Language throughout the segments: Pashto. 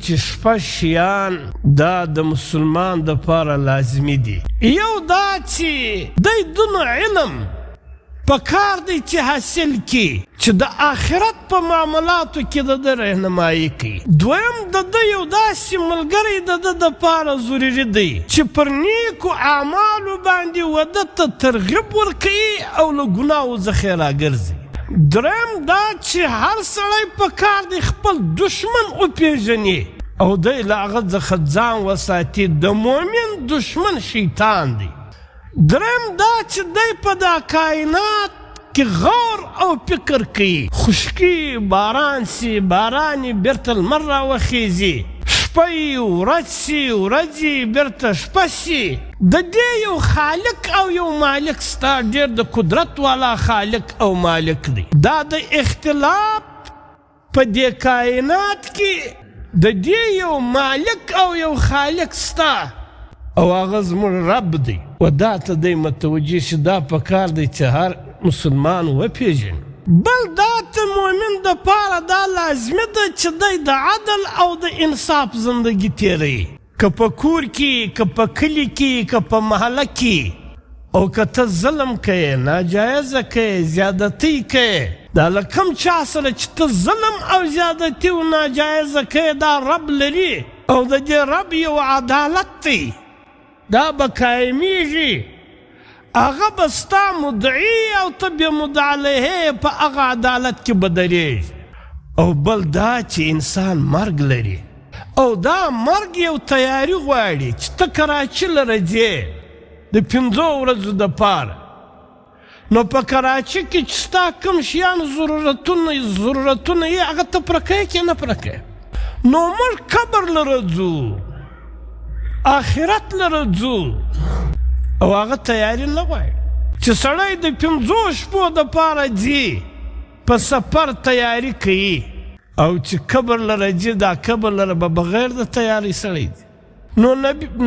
چې شپږ شیان دا د مسلمان دپاره لازمي دي. یو دا چې دی دونه علم پکار دی چې حاصل کی چې د آخرت په معاملاتو کې د ده رهنمایي کوي. دویم د ده یو داسې ملګری د ده دپاره ضروري دی چې پر نیکو اعمالو باندې وده ته ترغیب ورکوي او له ګناهو څخه راګرځي. دریم دا چې هر سړی پکار دی خپل دشمن وپېژني او دی له هغه څخه ځان وساتي. د مؤمن دشمن شیطان دی. دریم دا چې دی په دا کائنات کې غور او فکر کوي. خشکي باران سي باران بیرته لمر راوخیږي، شپه یي ورځ سي ورځې بیرته شپه سي. د دې یو خالق او یو مالک ستا، ډېر د قدرت والا خالق او مالک دی. دا د اختلاف په دې کائنات کې د دې یو مالک او یو خالق ستا او هغه زموږ رب دی. و دا ته دی متوجه شي، دا پکار دی چې هر مسلمان وپېژني. بل دا ته مؤمن دپاره دا لازمي ده چې دی د عدل او د انصاف زندگی تیروي، که په کور کې، که په کلي کې، که په محله کې. او که ته ظلم کوې، ناجایزه کوې، زیادتي کوې، دا له کوم چا سره چې ته ظلم او زیادتي او ناجایزه کوې، دا رب لري او د دې رب یو عدالت دی، دا به قایمیږي. هغه به ستا مدعي او ته بې مدعا علیه په هغه عدالت کې به درېږي. او بل دا چې انسان مرګ لري او دا مرګ یو تیاري غواړي چې ته کراچي له ځې د 5 ورځو دپاره. نو په کراچي کې چې ستا کوم شیان ضرورتونه یې هغه ته پوره کوې که نه پوره کوې. نو موږ قبر لره ځو، آخرت لره ځو او هغه تیاري نه غواړي چې سړی د 5 شپو دپاره ځي، په سفر تیاري کوي. او چې قبر لره ځي، دا قبر لره به بغیر د تیاري سړی ځي. نو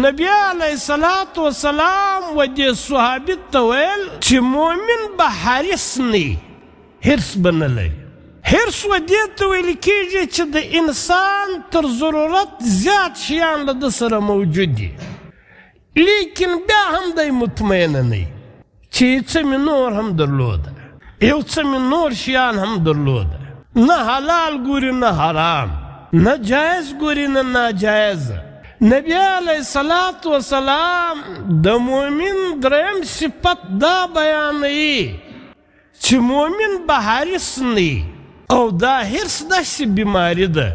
نبی علیه الصلاة والسلام و دې صحابي ته ویل چې مؤمن به حریص نه، حرص به نه لري. حرص و دې ته ویل کېږي چې د انسان تر ضرورت زیات شیان له ده سره موجود دي، لیکن بیا هم دی مطمئنه نه چې یو څه مې نور هم درلوده، یو څه مې نور شیان هم درلوده. نه حلال ګوري نه حرام، نه جایز ګوري نه ناجایزه. نبی علیه الصلاة والسلام د مؤمن دریم صفت دا بیانوي چې مؤمن به حریص نه، او دا حرص داسې بیماري ده.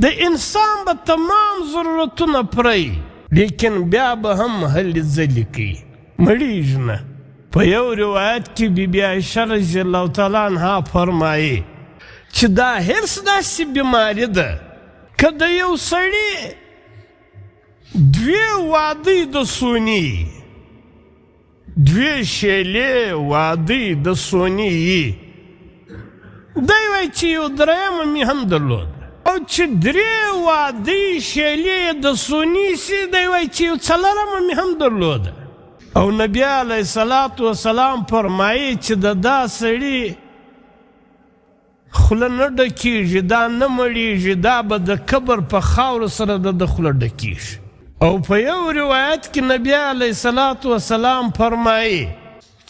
د انسان به تمام ضرورتونه پرهی، لیکن بیا به هم هلې ځلې کوي، مړېږي نه. په یو روایت کې بیبي عایشه رضی الله تعالی عنها فرمایي چې دا حرص داسې بیماري ده که د یو سړي 2 واده د سوني، 2 شیلې واده د سوني یي، دی وایي چې یو درېیمه مې هم درلود. او چې 3 واده شیلې د سوني سي، دی وایي چې یو 4مه مې هم درلوده. او نبی علیه الصلاة والسلام فرمایي چې د دا سړي خوله نه ډکېږي، دا نه مړېږي، دا به د قبر په خاورو سره د خوله ډکېږي. او په یو روایت کې نبی علیه الصلاة والسلام فرمایي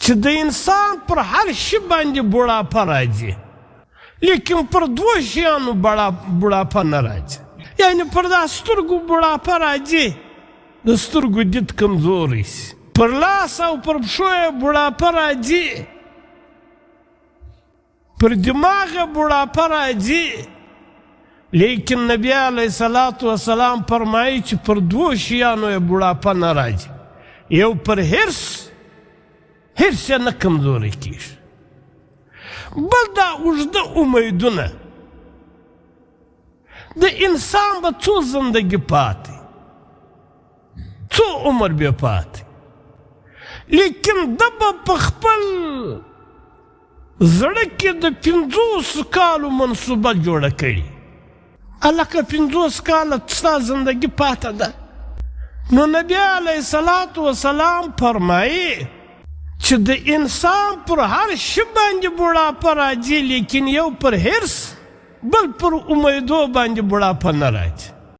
چې د انسان پر هر شي باندې بوډاپه راځي، لیکن پر 2 شیانو بوډاپه نه راځي. یعنی پر دا سترګو بوډاپه راځي، د سترګو دید کمزوری سي. پر لاس او پر پښو یې بوډاپه راځي، پر دماغ یې بوډاپه راځي. لیکن نبی علیه الصلاة والسلام فرمایي چې پر 2 شیانو یې بوډاپه نه راځي. یو پر حرص یې نه کمزوری کېږي. بل دا اوږده امیدونه، د انسان به څو زندگی پاتې، څو عمر به پاتې، لیکن ده به په خپل زړه کې د 50 کالو منصوبه جوړه کړي. هلکه 50 کاله ستا زندگی پاته ده. نو نبی علیه الصلاة والسلام فرمایي چې د انسان پر هر شي باندې بوډاپه راځي، لیکن یو پر حرص بل پر امیدو باندې بوډاپه نه راځي.